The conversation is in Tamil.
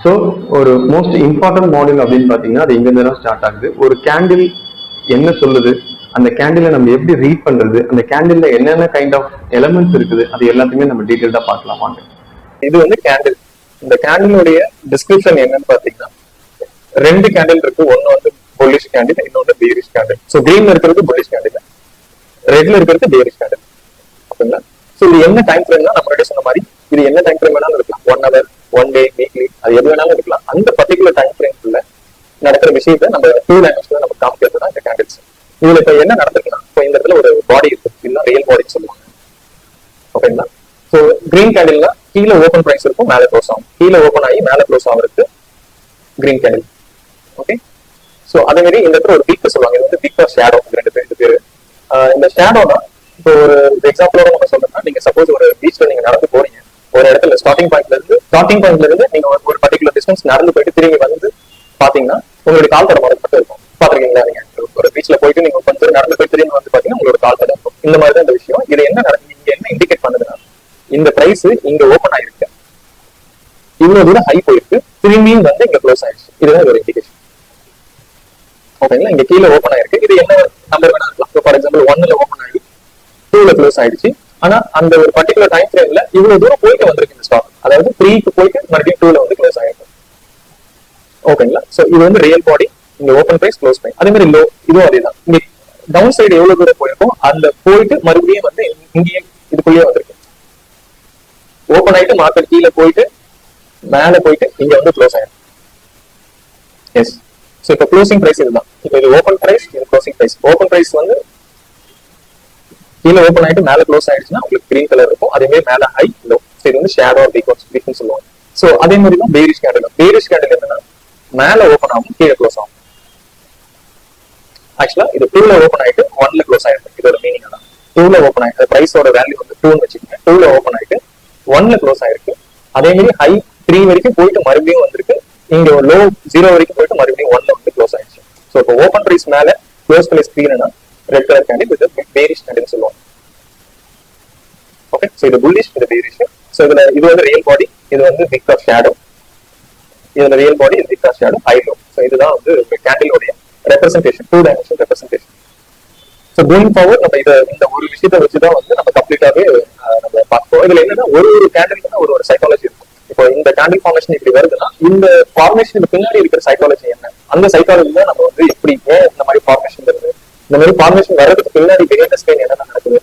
ஸோ ஒரு மோஸ்ட் இம்பார்ட்டன்ட் மாடியூல் அப்படின்னு பார்த்தீங்கன்னா அது இங்கிருந்து தான் ஸ்டார்ட் ஆகுது. ஒரு கேண்டில் என்ன சொல்லுது, அந்த கேண்டிலை நம்ம எப்படி ரீட் பண்றது, அந்த கேண்டில்ல என்னென்ன கைண்ட் ஆஃப் எலமெண்ட்ஸ் இருக்குது, அது எல்லாத்தையுமே நம்ம டீட்டெயில்டா பார்க்கலாம் வாங்க. இது வந்து கேண்டில். இந்த கேண்டிலுடைய டிஸ்கிரிப்ஷன் என்னன்னு பாத்தீங்கன்னா, ரெண்டு கேண்டில் இருக்கு. ஒன்னு வந்து புல்லிஷ் கேண்டில், இன்னொன்னு பேரிஷ் கேண்டில். ஸோ கிரீன்ல இருக்கிறது புல்லிஷ் கேண்டில், ரெட்ல இருக்கிறது பேரிஷ் கேண்டில். ஓகேங்களா? ஸோ இது என்ன டைம் ஃப்ரேம்னா, நம்ம முன்னாடி சொன்ன மாதிரி இது என்ன டைம் ஃப்ரேம் வேணாலும் இருக்கலாம். 1 hour, 1 day, வீக்லி, அது எது வேணாலும் இருக்கலாம். அந்த பர்டிகுலர் டைம் ஃப்ரேம்குள்ள நடக்கிற விஷயத்தை நம்ம 2 டைமென்ஷன்ல நம்ம காமிக்கிறது தான் இந்த கேண்டில்ஸ். இதுல இப்ப என்ன நடந்திருக்குன்னா, இப்போ இந்த இடத்துல ஒரு பாடி இருக்கு, இதுதான் ரியல் பாடின்னு சொல்லுவாங்க. ஓகேங்களா? ஸோ கிரீன் கேண்டில்னா கீழே ஓப்பன் பிரைஸ் இருக்கும், மேலே க்ளோஸ் ஆகும். கீழே ஓப்பன் ஆகி மேலே க்ளோஸ் ஆகுறது கிரீன் கேண்டில். ஓகே. ஸோ அதே மாதிரி இந்த இடத்துல ஒரு பீக் சொல்லுவாங்க. இது வந்து பீக் ஆஃப் ஷேடோ. ரெண்டு பேரு இந்த ஷேடோனா, இப்போ ஒரு எக்ஸாம்பிளோட நம்ம சொல்லணும்னா, நீங்க சப்போஸ் ஒரு பீச்ல நீங்க நடந்து போறீங்க, ஒரு இடத்துல ஸ்டார்டிங் பாயிண்ட்ல இருந்து நீங்க ஒரு பர்டிகுலர் டிஸ்டன்ஸ் நடந்து போயிட்டு திரும்பி வந்து பாத்தீங்கன்னா உங்களுடைய கால் தடம் மட்டும் இருக்கும். பாத்துருக்கீங்களா? நீங்க ஒரு பீச்ல போயிட்டு நீங்க கொஞ்சம் நடந்து போய் திரும்பி வந்து பாத்தீங்கன்னா உங்களோட கால் தடம் இருக்கும். இந்த மாதிரி தான் இந்த விஷயம். இது என்ன இண்டிகேட் பண்ணுதுன்னா, இந்த பிரைஸ் இங்க ஓபன் ஆயிருக்கு, இவ்வளவு தூரம் ஹை போயிருக்கு, திரும்பியும் வந்து இங்க க்ளோஸ் ஆயிடுச்சு. இதுதான் ஒரு இண்டிகேஷன். ஓகேங்களா? இங்க கீழே ஓபன் ஆயிருக்கு. இது என்ன நம்பர் வேணா இருக்கலாம். ஃபார் எக்ஸாம்பிள் 1ல ஓபன் ஆகி 2ல க்ளோஸ் ஆயிடுச்சு. ஆனா அந்த ஒரு பர்டிகுலர் டைம் ஃப்ரேம்ல இவ்வளவு தூரம் போயிட்டு வந்திருக்கு இந்த ஸ்டாக். அதாவது 3க்கு போயிட்டு மறுபடியும் 2ல வந்து க்ளோஸ் ஆயிருக்கு. ஓகேங்களா? சோ இது வந்து ரியல் பாடி. இங்க ஓபன் பிரைஸ், க்ளோஸ் பிரைஸ். அதே மாதிரி லோ, இதுவும் அதேதான். இங்க டவுன் சைடு எவ்வளவு தூரம் போயிருக்கும், அந்த போயிட்டு மறுபடியும் வந்து இங்கேயே இதுக்குள்ளேயே வந்திருக்கு. ஓபன் ஆயிட்டு மார்க்கெட் கீழே போயிட்டு மேல போயிட்டு இங்க வந்து க்ளோஸ் ஆயிருக்கு. எஸ். சோ இப்போ க்ளோசிங் பிரைஸ் இதுதான். இப்போ இது ஓபன் பிரைஸ், இது க்ளோசிங் பிரைஸ். ஓபன் பிரைஸ் வந்து கீழே ஓபன் ஆயிட்டு மேல க்ளோஸ் ஆயிடுச்சுன்னா உங்களுக்கு கிரீன் கலர் இருக்கும். அதே மாதிரி மேல ஹை, லோ. சோ இது வந்து ஷேடோ வீக்னு சொல்லுவாங்க. சோ அதே மாதிரி தான் பேரிஷ் கேண்டில். பேரிஷ் கேண்டில் என்னன்னா, மேல ஓபன் ஆகும், கீழே க்ளோஸ் ஆகும். ஆக்சுவலா இது 2ல ஓபன் ஆயிட்டு 1ல க்ளோஸ் ஆயிருக்கு. இதோட மீனிங் தான். 2ல ஓபன் ஆயிருக்கு, பிரைஸோட வேல்யூ வந்து 2ன்னு வச்சுக்கோங்க. 2ல ஓபன் ஆயிட்டு 1ல க்ளோஸ் ஆயிருக்கு. அதே மாதிரி ஹை 3 வரைக்கும் போயிட்டு மறுபடியும் வந்திருக்கு. இங்க லோ 0 வரைக்கும் போயிட்டு மறுபடியும் 1ல வந்து க்ளோஸ் ஆயிடுச்சு. சோ இப்போ ஓபன் பிரைஸ் மேல, க்ளோஸ் பிரைஸ் கீழேனா ரெட் கலர் கேண்டில், இது பேரிஷ் கேண்டில் சொல்லுவாங்க. ஓகே. சோ இது புல்லிஷ், இது பேரிஷ். சோ இது வந்து ரியல் பாடி, இது வந்து பிக் ஆஃப் ஷேடோ. இதுல ரியல் பாடி, இது pick of shadow, high low. So இதுதான் வந்து கேண்டிலோட representation, 2 dimension representation. So going forward நம்ம இந்த ஒரு விஷயத்தை வச்சுதான் வந்து நம்ம கம்ப்ளீட்டாவே நம்ம பார்ப்போம். இதுல என்னன்னா ஒரு கேண்டிலுக்கு ஒரு சைக்காலஜி இருக்கும். இப்போ இந்த கேண்டில் ஃபார்மேஷன் இப்படி வருதுன்னா, இந்த ஃபார்மேஷனுக்கு பின்னாடி இருக்கிற சைக்காலஜி என்ன, அந்த சைக்காலஜி தான் நம்ம வந்து எப்படி ஏன் இந்த மாதிரி ஃபார்மேஷன் வருது, இந்த மாதிரி ஃபார்மேஷன் வர்றதுக்கு பின்னாடி பிஹைண்ட் தி ஸ்கிரீன் என்ன நடக்குது